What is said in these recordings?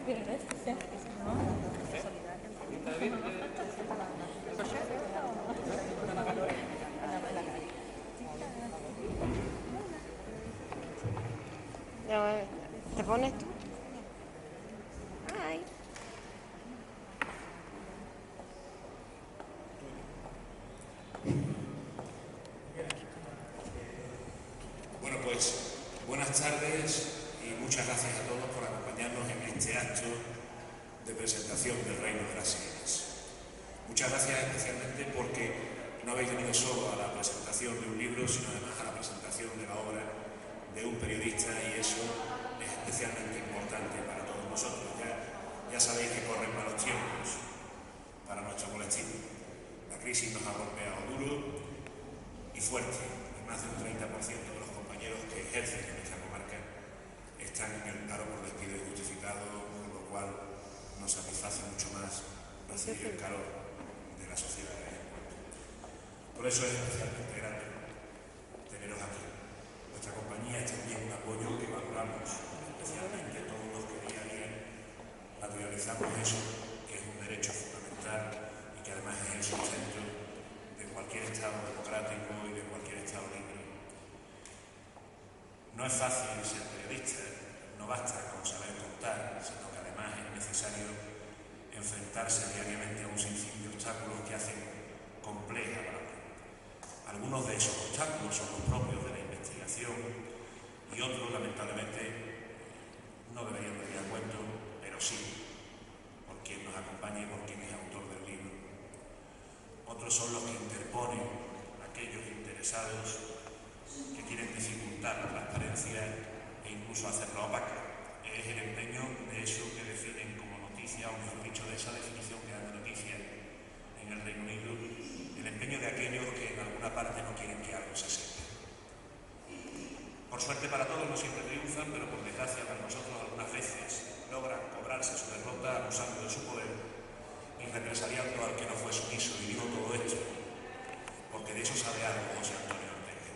¿Te pones tú? Ay. Bueno, pues buenas tardes y muchas gracias a todos por acompañarnos en este acto de presentación del Reino de las Sirenas. Muchas gracias especialmente porque no habéis venido solo a la presentación de un libro, sino además a la presentación de la obra de un periodista, y eso es especialmente importante para todos nosotros. Ya sabéis que corren malos tiempos para nuestro colectivo. La crisis nos ha golpeado duro y fuerte. Más de un 30% de los compañeros que ejercen en esta comarca están en el paro por despido injustificado, con lo cual nos satisface mucho más recibir el calor de la sociedad. Por eso es especialmente grande teneros aquí. Vuestra compañía es también un apoyo que valoramos, especialmente todos los que día a día naturalizamos eso, que es un derecho fundamental y que además es el sustento de cualquier Estado democrático y de cualquier Estado libre. No es fácil ser periodista, no basta con saber contar, sino que además es necesario enfrentarse diariamente a un sinfín de obstáculos que hacen compleja la labor. Algunos de esos obstáculos son los propios de la investigación y otros, lamentablemente, no deberían venir a cuento, pero sí por quien nos acompaña y por quien es autor del libro. Otros son los que interponen aquellos interesados que quieren dificultar la transparencia e incluso hacerla opaca. Es el empeño de eso que definen como noticia, o mejor dicho, de esa definición que dan de noticia en el Reino Unido, el empeño de aquellos que en alguna parte no quieren que algo se sepa. Por suerte para todos no siempre triunfan, pero por desgracia para nosotros algunas veces logran cobrarse su derrota abusando de su poder y represaliando al que no fue sumiso. Y digo todo esto porque de eso sabe algo José Antonio Ortega.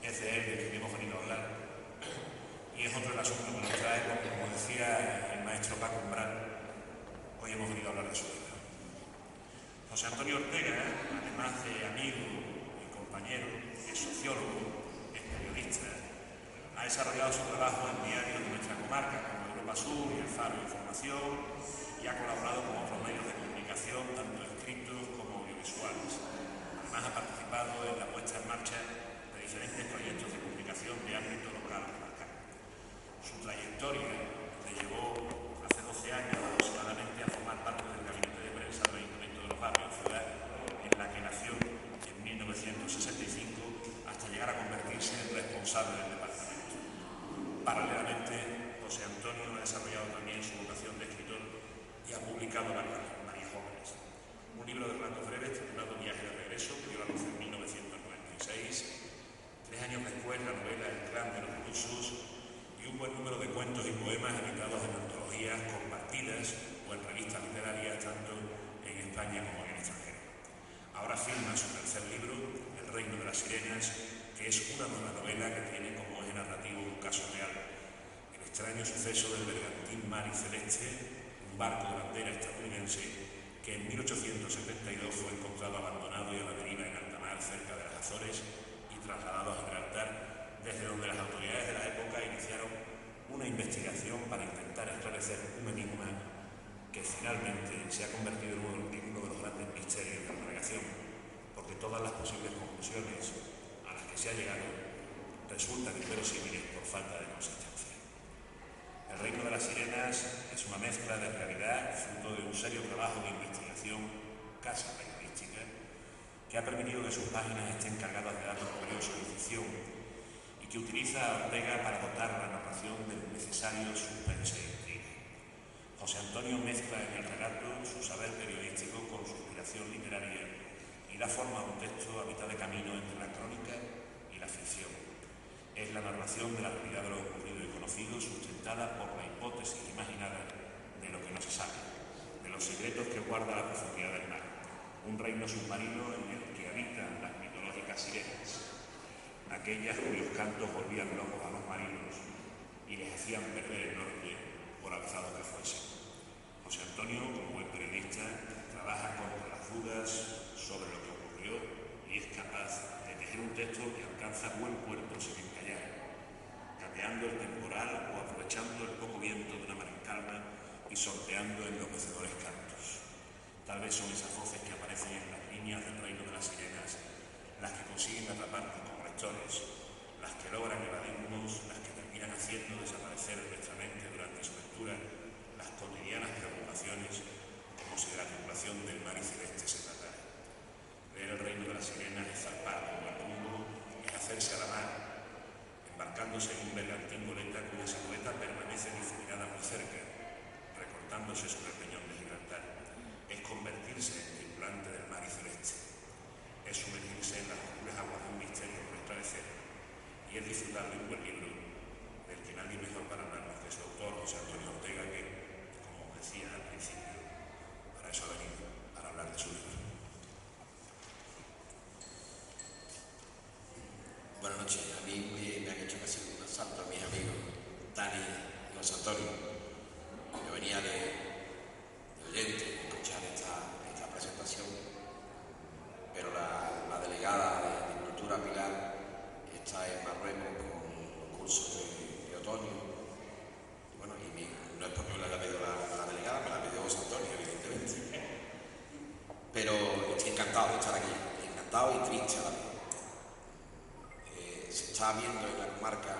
Es de él de quien hemos venido a hablar, y es otro el asunto que nos trae, como decía el maestro Paco Umbral, hoy hemos venido a hablar de su vida. José Antonio Ortega, además de amigo y compañero, es sociólogo, es periodista, ha desarrollado su trabajo en diarios de nuestra comarca, como Europa Sur y El Faro de Información, y ha colaborado con otros medios de comunicación, tanto escritos como audiovisuales. Además ha participado en la puesta en marcha de diferentes proyectos de comunicación de ámbito local comarcal. Su trayectoria le llevó hace 12 años aproximadamente a formar parte del gabinete de prensa del Ayuntamiento de los Barrios, ciudad en la que nació en 1965, hasta llegar a convertirse en responsable del departamento. Paralelamente, José Antonio ha desarrollado también su vocación de escritor y ha publicado varias obras. Un libro de relatos breves titulado Viaje de regreso, que dio la luz en 1996. 3 años después, la novela El clan de los rusos, y un buen número de cuentos y poemas editados en antologías compartidas o en revistas literarias, tanto en España como en el extranjero. Ahora firma su tercer libro, El Reino de las Sirenas, que es una nueva novela que tiene como eje narrativo un caso real: el extraño suceso del bergantín Mari Celeste, un barco de bandera estadounidense que en 1872 fue encontrado abandonado y a la deriva en alta mar cerca de las Azores y trasladado a Gibraltar, desde donde las autoridades de la época iniciaron una investigación para intentar esclarecer un enigma que finalmente se ha convertido en uno de los grandes misterios de la navegación, porque todas las posibles conclusiones a las que se ha llegado resultan inverosímiles por falta de consistencia. El Reino de las Sirenas es una mezcla de realidad, fruto de un serio trabajo de investigación casi periodística, que ha permitido que sus páginas estén cargadas de datos curiosos y ficción, y que utiliza a Ortega para dotar la narración del necesario suspense e intriga. José Antonio mezcla en el relato su saber periodístico con su inspiración literaria y da forma a un texto a mitad de camino entre la crónica y la ficción. Es la narración de la realidad de lo ocurrido y conocido, sustentada por la hipótesis imaginada de lo que no se sabe, de los secretos que guarda la profundidad del mar, un reino submarino en el que habitan las mitológicas sirenas, aquellas cuyos cantos volvían locos a los marinos y les hacían perder el norte moralizado que fuese. José Antonio, como buen periodista, trabaja contra las dudas sobre lo que ocurrió y es capaz de tejer un texto que alcanza buen puerto sin encallar, capeando el temporal o aprovechando el poco viento de una mar en calma y sorteando enloquecedores cantos. Tal vez son esas voces que aparecen en las líneas del reino de las sirenas, las que consiguen atraparnos como lectores, las que logran evadirnos, las que terminan haciendo desaparecer de nuestra mente durante su lectura las cotidianas preocupaciones, como si de la tripulación del mar y celeste se tratara. Leer el reino de las sirenas es zarpar como el mundo, es hacerse a la mar, embarcándose en un bergantín goleta cuya silueta permanece difuminada muy cerca, recortándose sobre el peñón de Gibraltar. Es convertirse en tripulante del mar y celeste. Es sumergirse en las oscuras aguas de un misterio por esclarecer. Y es disfrutar de un buen libro, del que nadie mejor para hablarnos que su autor, José Antonio Ortega, que, como decía al principio, para eso ha venido, para hablar de su libro. Buenas noches. A mí me han hecho casi un asalto a mis amigos Dani y José Antonio. Yo venía de oyente de escuchar esta presentación, pero la delegada de Cultura, Pilar, está en Marruecos con un curso de otoño. Y bueno, no es porque me la haya pedido la delegada, me la pidió José Antonio, evidentemente. Pero estoy encantado de estar aquí, encantado y triste a la vez. Se está viendo en la comarca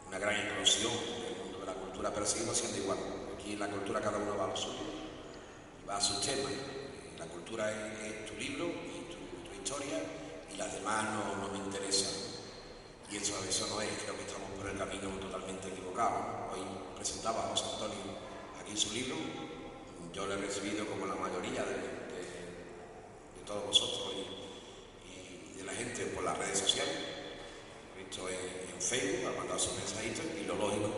una gran inclusión del mundo de la cultura, pero seguimos siendo igual. Aquí en la cultura cada uno va a lo suyo, va a sus temas. La cultura es tu libro y tu historia, y las demás no me interesan. Y eso no es, creo que estamos por el camino totalmente equivocado. Hoy presentaba a José Antonio aquí su libro. Yo lo he recibido como la mayoría de todos vosotros y de la gente por las redes sociales. He visto en Facebook, ha mandado sus mensajitos, y lo lógico,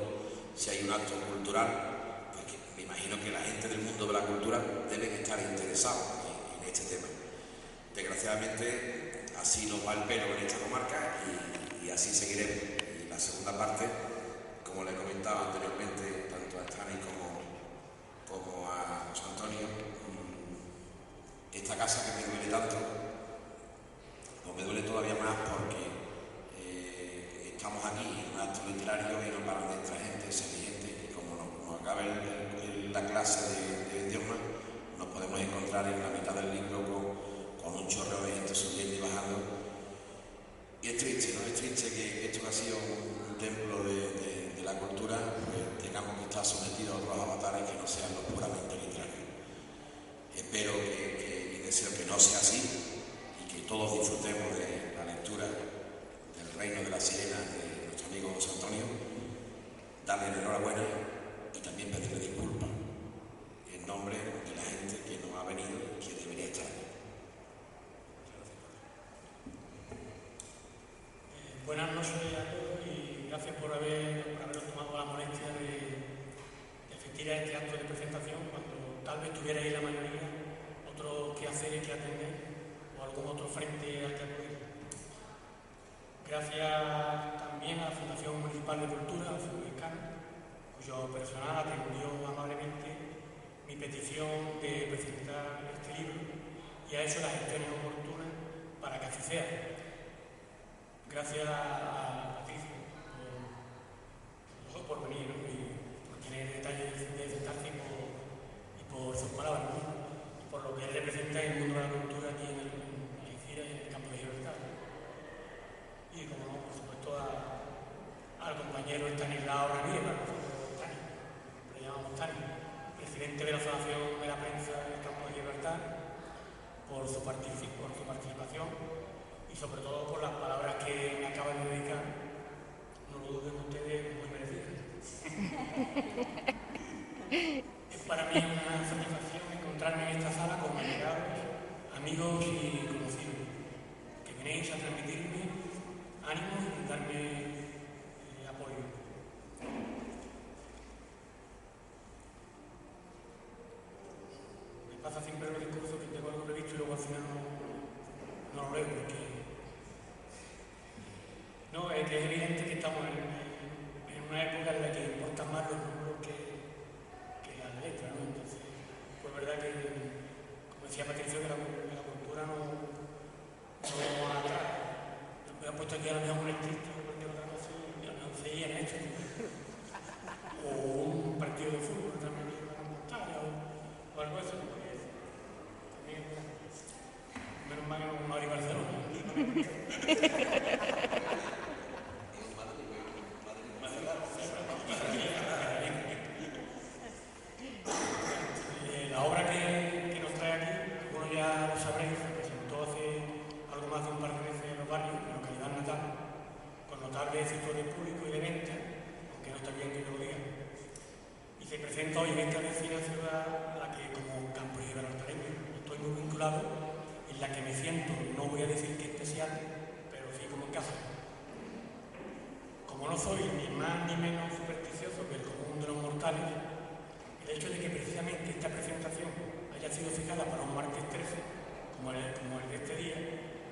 si hay un acto cultural, pues me imagino que la gente del mundo de la cultura deben estar interesados en este tema. Desgraciadamente, así nos va el pelo en esta comarca y así seguiremos. Y la segunda parte, como le comentaba anteriormente, tanto a Stani como a José Antonio, esta casa que me duele tanto, pues me duele todavía más porque estamos aquí en un acto literario y no paran de entrar gente, salir gente, y como nos acabe la clase de idioma, nos podemos encontrar en la mitad del libro con un chorreo de gente subiendo y bajando. Y es triste, ¿no? Es triste que esto que ha sido un templo de la cultura, pues tengamos que estar sometidos a otros avatares que no sean los puramente literarios. Espero y deseo que no sea así y que todos disfrutemos de la lectura del Reino de la Sirena de nuestro amigo José Antonio, darle la enhorabuena y también pedirle disculpas en nombre de la gente que no ha venido y que debería estar aquí. Buenas noches a todos y gracias por haberos tomado la molestia de asistir a este acto de presentación cuando tal vez tuvierais la mayoría otros que hacer y que atender o algún otro frente al que acudir. Gracias también a la Fundación Municipal de Cultura, FUECAN, cuyo personal atendió amablemente mi petición de presentar este libro y ha hecho las gestiones oportunas para que así sea. Gracias a Patricio por venir, ¿no? Y por tener detalles de sentarse y por sus palabras, ¿no? Y por lo que él representa en el mundo de la cultura aquí en Algeciras y en el campo de Gibraltar. Y como no, por supuesto al compañero Estanislao Ramírez, para nosotros Tani, le llamamos Tani, presidente de la Asociación de la Prensa del campo de Gibraltar, por su participación y sobre todo por las palabras que me acaban de dedicar, no lo duden ustedes, muy merecidas. Es para mí una satisfacción encontrarme en esta sala con allegados, amigos y conocidos, que venéis a transmitirme ánimo y darme apoyo. Me pasa siempre los discursos que tengo algo previsto y luego al final no lo leo porque no, es que es evidente que estamos en una época en la que importan más los La obra que nos trae aquí, algunos ya lo sabréis, se presentó hace algo más de un par de meses en los barrios, en la localidad natal, con notable éxito de público y de venta, aunque no está bien que yo lo diga. Y se presenta hoy en esta vecina ciudad a la que, como campo gibraltareño, estoy muy vinculado, en la que me siento, no voy a decir que especial, pero sí como en casa. Como no soy ni más ni menos supersticioso que el común de los mortales, el hecho de que precisamente esta presentación haya sido fijada para un martes 13, como el de este día,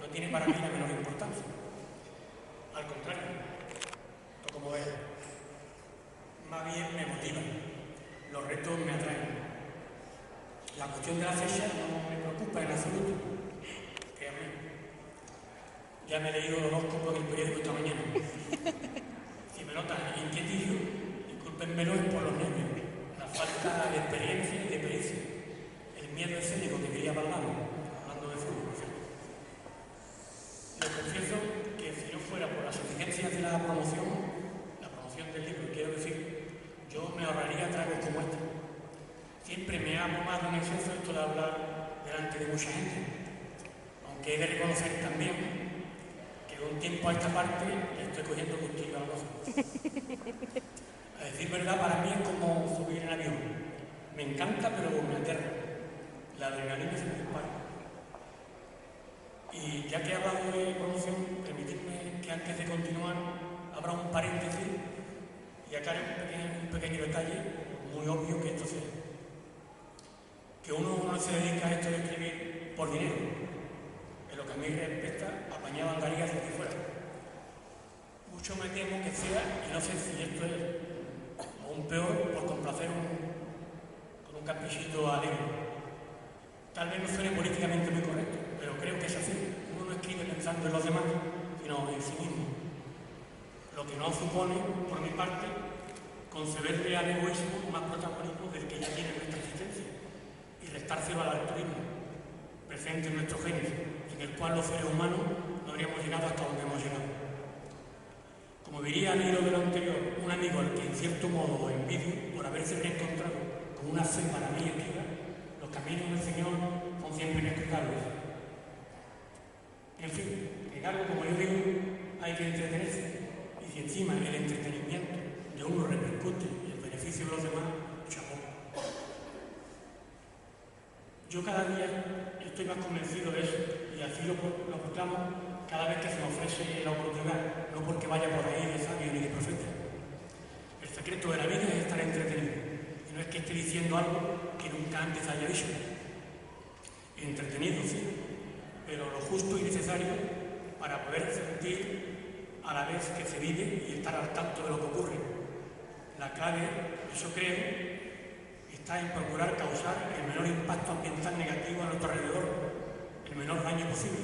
no tiene para mí la menor importancia. Al contrario, como es, más bien me motiva, los retos me atraen. La cuestión de la fecha no me preocupa en absoluto, créanme. Ya me he leído el horóscopo en el periódico esta mañana. Si me notan inquietillo, discúlpenmelo, es por los nervios, la falta de experiencia y de pericia, el miedo escénico que quería Valdano, hablando de fútbol, ¿cierto? Les confieso que si no fuera por las exigencias de la promoción del libro, quiero decir, yo me ahorraría tragos como este. Siempre me ha abrumado en exceso esto de hablar delante de mucha gente, aunque he de reconocer también que de un tiempo a esta parte le estoy cogiendo gustillo a la cosa. A decir verdad, para mí es como subir en avión. Me encanta, pero me aterra. La adrenalina se me dispara. Y ya que he hablado de promoción, permitidme que antes de continuar abra un paréntesis y aclare un pequeño detalle, muy obvio que esto sea. Que uno no se dedica a esto de escribir por dinero. En lo que a mí respecta, apañaba andarías de aquí fuera. Mucho me temo que sea, y no sé si esto es aún peor, por complacer con un caprichito alegre. Tal vez no suene políticamente muy correcto, pero creo que es así. Uno no escribe pensando en los demás, sino en sí mismo. Lo que no supone, por mi parte, concederle al egoísmo más protagonismo del que ya tiene nuestra existencia y restárselo al altruismo, presente en nuestro género, en el cual los seres humanos no habríamos llegado hasta donde hemos llegado. Como diría al hilo de lo anterior, un amigo al que en cierto modo envidio por haberse reencontrado con una fe para mí esquiva, los caminos del Señor son siempre inexplicables. En fin, en algo, como yo digo, hay que entretenerse, y si encima el entretenimiento de uno repercute en el beneficio de los demás, chapó. Yo cada día estoy más convencido de eso, y así lo proclamo cada vez que se me ofrece la oportunidad, no porque vaya por ahí de sabio ni de profeta. El secreto de la vida es estar entretenido, y no es que esté diciendo algo que nunca antes haya dicho. Entretenido, sí, pero lo justo y necesario para poder sentir a la vez que se vive y estar al tanto de lo que ocurre. La clave, eso creo, está en procurar causar el menor impacto ambiental negativo a nuestro alrededor, el menor daño posible.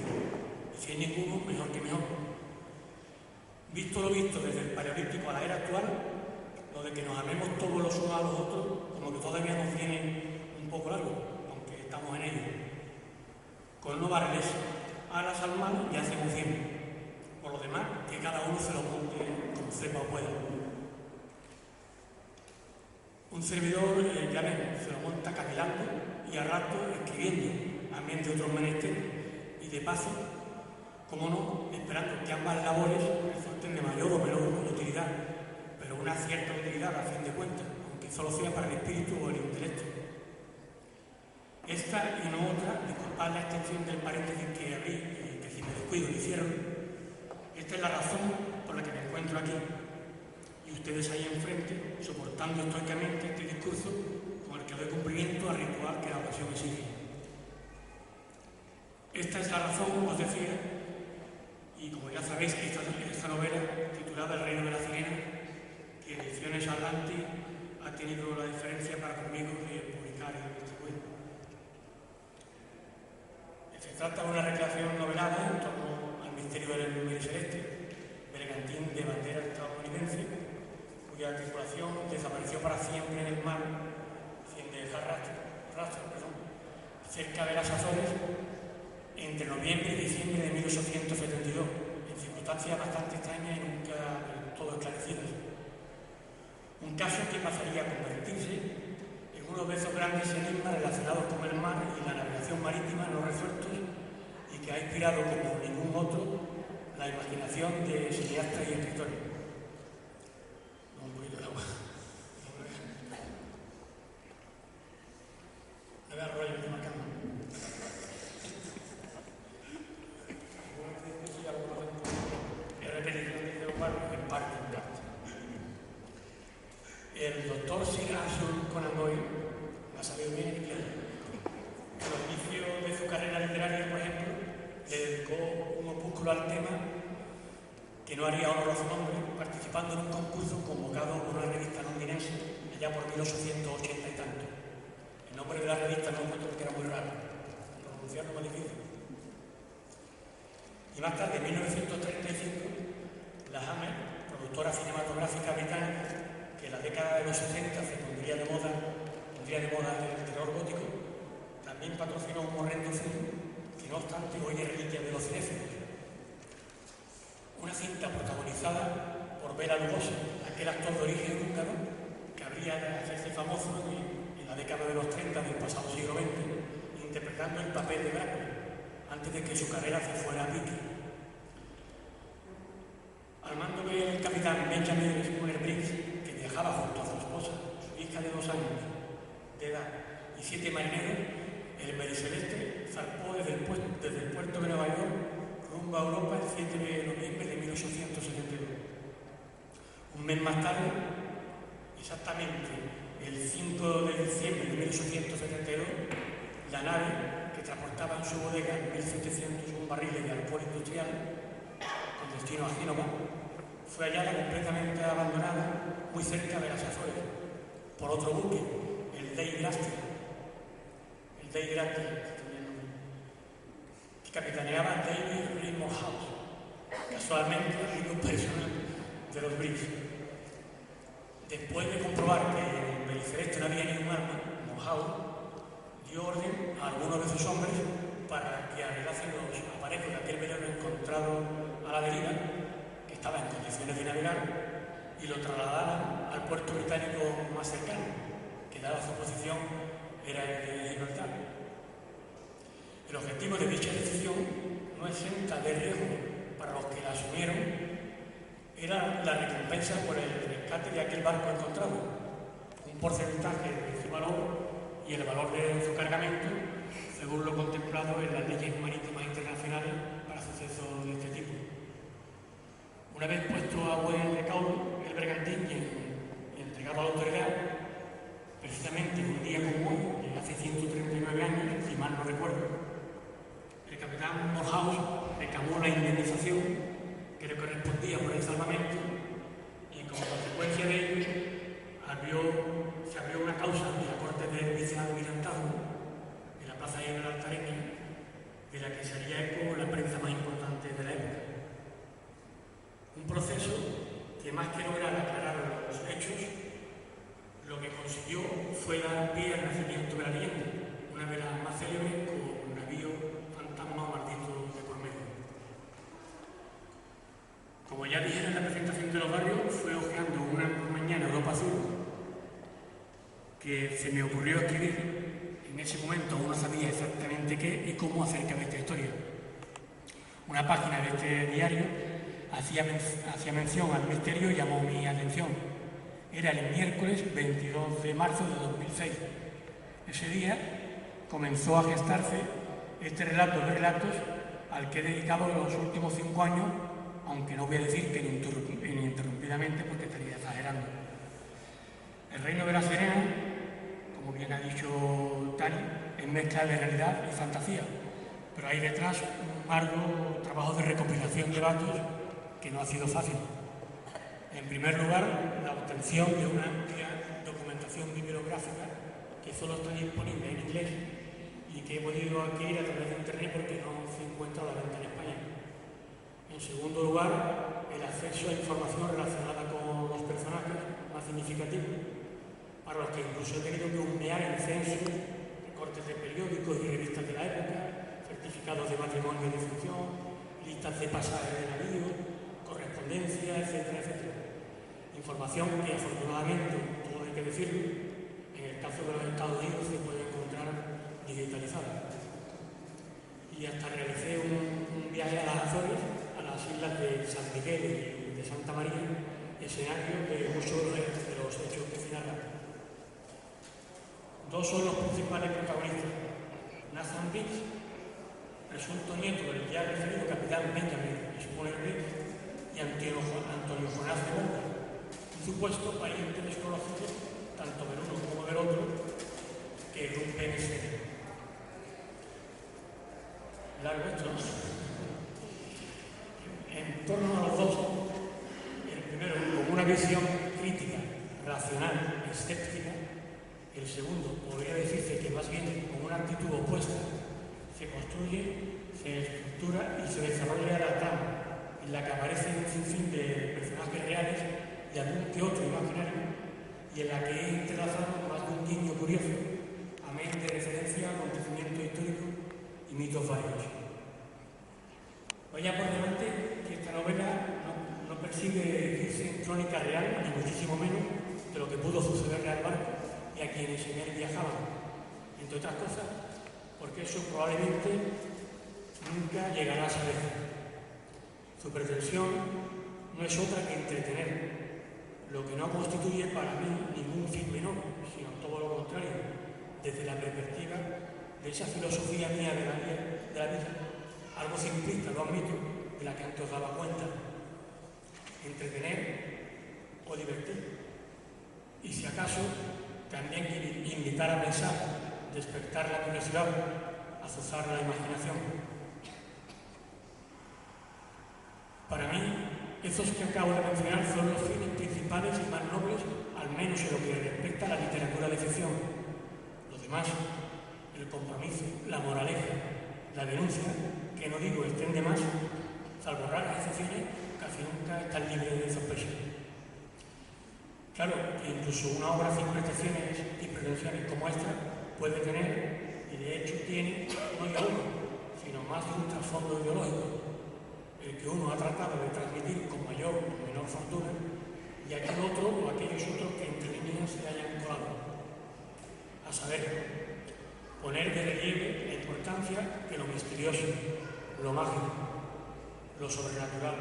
Y si hay ninguno, mejor que mejor. Visto lo visto desde el paleolítico a la era actual, lo de que nos amemos todos los unos a los otros, como que todavía nos viene un poco largo, aunque estamos en ello. Con no barres alas al mal y hacemos bien. Por lo demás, que cada uno se lo monte como sepa o pueda. Un servidor, ya ven, se lo monta cavilando y a rato escribiendo, amén de otros menesteres, y de paso, como no, esperando que ambas labores resulten de mayor o menor utilidad, pero una cierta utilidad a fin de cuentas, aunque solo sea para el espíritu o el intelecto. Esta y no otra, disculpad la extensión del paréntesis que abrí y que si me descuido y cierro, esta es la razón por la que me encuentro aquí, y ustedes ahí enfrente, soportando estoicamente este discurso con el que doy cumplimiento al ritual que la ocasión exige. Esta es la razón, os decía, y como ya sabéis, esta novela, titulada El reino de la sirena, que Ediciones Atlantis ha tenido la diferencia para conmigo de publicar en este cuento. Se trata de una recreación novelada en torno al misterio del Número Celeste, bergantín de bandera estadounidense, cuya tripulación desapareció para siempre en el mar, sin dejar rastro, cerca de las Azores, entre noviembre y diciembre de 1872, circunstancias bastante extrañas y nunca del todo esclarecidas. Un caso que pasaría a convertirse en uno de esos grandes enigmas relacionados con el mar y la navegación marítima no resueltos y que ha inspirado como ningún otro la imaginación de cineastas y escritores. Un poquito de agua. Me voy a rollo, estoy marcando. En parte. El doctor Sir Arthur Conan Doyle ha sabido bien en inglés. En los inicios de su carrera literaria, por ejemplo, le dedicó un opúsculo al tema que no haría honor a su nombre, participando en un concurso convocado por una revista londinense allá por 1880 y tanto. El nombre de la revista no encuentro porque era muy raro, pronunciarlo más difícil. Y más tarde, en 1935, la Hammer, productora cinematográfica británica, que en la década de los 60 se pondría de moda el terror gótico, también patrocinó un horrendo film que no obstante hoy es reliquia de los cinéfilos. Una cinta protagonizada por Bela Lugosi, aquel actor de origen húngaro que habría de hacerse famoso en la década de los 30 del pasado siglo XX, interpretando el papel de Drácula, antes de que su carrera se fuera a pique. Al mando del capitán Benjamin Spooner Briggs, que viajaba junto a su esposa, su hija de 2 años de edad y 7 marineros, el Mericeleste zarpó desde el puerto de Nueva York rumbo a Europa el 7 de noviembre de 1872. Un mes más tarde, exactamente el 5 de diciembre de 1872, la nave que transportaba en su bodega 1.701 barriles de alcohol industrial con destino a Génova fue hallada completamente abandonada muy cerca de las Azores por otro buque, el Dei Gratia, que capitaneaba David Raymond House, casualmente amigo personal de los Briggs. Después de comprobar que en el Mericeleste no había ningún arma, Morehouse dio orden a algunos de sus hombres para que arreglasen los aparejos de aquel velero encontrado a la deriva, que estaba en condiciones de navegar, y lo trasladaran al puerto británico más cercano, que dada su posición era el de Gibraltar. El objetivo de dicha decisión, no exenta de riesgo para los que la asumieron, era la recompensa por el rescate de aquel barco encontrado, un porcentaje de su valor y el valor de su cargamento, según lo contemplado en las leyes marítimas internacionales para sucesos de este tipo. Una vez puesto a buen recaudo el bergantín y entregado a la autoridad, precisamente un día como hoy, de hace 139 años, si mal no recuerdo, el capitán Morehouse reclamó la indemnización que le correspondía por el salvamento y como consecuencia de ello se abrió una causa en la Corte del Vicealmirantazgo de la Plaza Gibraltareña, de la que se haría eco la prensa más importante de la época. Un proceso que más que lograr aclarar los hechos, lo que consiguió fue dar pie al nacimiento de la leyenda, una de las más célebres con navío fantasma maldito de por medio. Como ya dije en la presentación de los barrios, fue hojeando una mañana Europa Azul que se me ocurrió escribir. En ese momento aún no sabía exactamente qué y cómo acerca de esta historia. Una página de este diario hacía mención al misterio y llamó mi atención. Era el miércoles 22 de marzo de 2006. Ese día comenzó a gestarse este relato de relatos al que he dedicado los últimos 5 años, aunque no voy a decir que ininterrumpidamente porque estaría exagerando. El Reino de la Serena, como bien ha dicho Tani, es mezcla de realidad y fantasía, pero hay detrás un arduo trabajo de recopilación de datos que no ha sido fácil. En primer lugar, la obtención de una amplia documentación bibliográfica que solo está disponible en inglés y que he podido adquirir a través de internet porque no se encuentra a la venta en España. En segundo lugar, el acceso a información relacionada con los personajes más significativos, para los que incluso he tenido que husmear en censos, recortes de periódicos y revistas de la época, certificados de matrimonio y de función, listas de pasajes de navío, independencia, etcétera, etcétera. Información que afortunadamente, todo hay que decirlo, en el caso de los Estados Unidos se puede encontrar digitalizada. Y hasta realicé un viaje a las Azores, a las islas de San Miguel y de Santa María, escenario de muchos de los hechos que se narran. Dos son los principales protagonistas: Nathan Biggs, presunto nieto del ya referido capitán Benjamin Spooner Biggs, y Antonio Jonás de Bonda, un supuesto pariente desconocido, tanto del uno como del otro, que irrumpe en escena. Largo esto. En torno a los dos, el primero con una visión crítica, racional, escéptica; el segundo podría decirse que más bien con una actitud opuesta, se construye, se estructura y se desarrolla la trama, en la que aparecen un sinfín de personajes reales y algún que otro imaginario, y en la que he entrelazado más de un guiño curioso, amén de referencia a acontecimientos históricos y mitos varios. Vaya por delante que esta novela no persigue irse en crónica real, ni muchísimo menos de lo que pudo sucederle al barco y a quienes en él viajaban, entre otras cosas, porque eso probablemente nunca llegará a saber. Su pretensión no es otra que entretener, lo que no constituye para mí ningún fin menor, sino todo lo contrario, desde la perspectiva de esa filosofía mía de la vida, algo simplista, lo admito, de la que antes os daba cuenta: entretener o divertir, y si acaso también invitar a pensar, despertar la curiosidad, azuzar la imaginación. Para mí, esos que acabo de mencionar son los fines principales y más nobles, al menos en lo que respecta a la literatura de ficción. Lo demás, el compromiso, la moraleja, la denuncia, que no digo estén de más, salvo raras excepciones, casi nunca están libres de sospecha. Claro que incluso una obra sin prestaciones y pretensiones como esta puede tener, y de hecho tiene, no ya uno, sino más de un trasfondo ideológico, el que uno ha tratado de transmitir con mayor o menor fortuna, y aquel otro o aquellos otros que entre líneas se hayan colado. A saber, poner de relieve la importancia que lo misterioso, lo mágico, lo sobrenatural,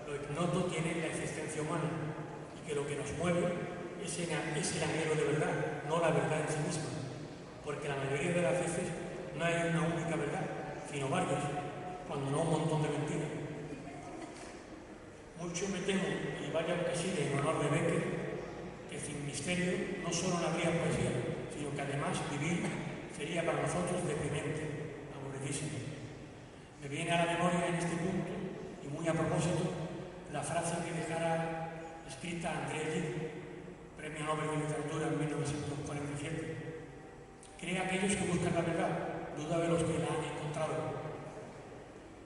lo ignoto tiene en la existencia humana, y que lo que nos mueve es el anhelo de verdad, no la verdad en sí misma, porque la mayoría de las veces no hay una única verdad, sino varias, cuando no un montón de mentiras. Mucho me temo, y vaya que sigue en honor de Becker, que sin misterio no solo no habría poesía, sino que además vivir sería para nosotros deprimente, aburridísimo. Me viene a la memoria en este punto, y muy a propósito, la frase que dejara escrita André Gide, Premio Nobel de Literatura en 1947. Cree aquellos que buscan la verdad, duda de los que la han encontrado.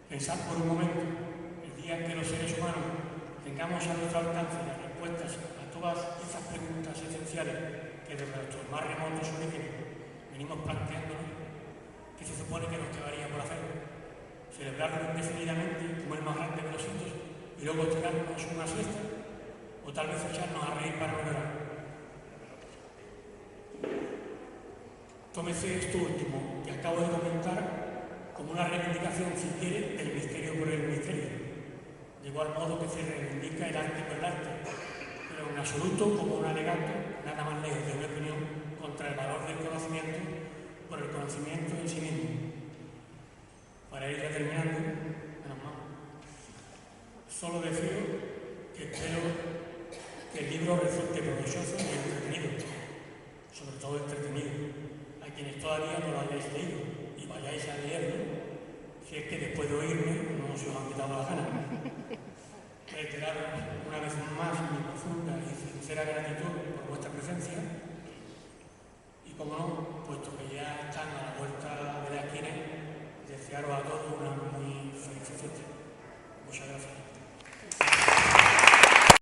Pensad por un momento, el día en que los seres humanos tengamos a nuestro alcance las respuestas a todas esas preguntas esenciales que desde nuestros más remotos orígenes venimos planteándonos, ¿qué se supone que nos quedaría por hacer? ¿Celebrarlo indefinidamente como el más grande de los hitos y luego tirarnos una siesta? ¿O tal vez echarnos a reír para no llorar? Tómese esto último que acabo de comentar como una reivindicación, si quiere, del misterio por el misterio, de igual modo que se reivindica el arte por el arte, pero en absoluto como un alegato, nada más lejos de mi opinión, contra el valor del conocimiento por el conocimiento en sí mismo. Para ir terminando, menos mal, solo decido que espero que el libro resulte provechoso y entretenido, sobre todo entretenido, a quienes todavía no lo hayáis leído y vayáis a leerlo, si es que después de oírme no se os han quitado las ganas. Reiteraros una vez más mi profunda y sincera gratitud por vuestra presencia y, como no, puesto que ya están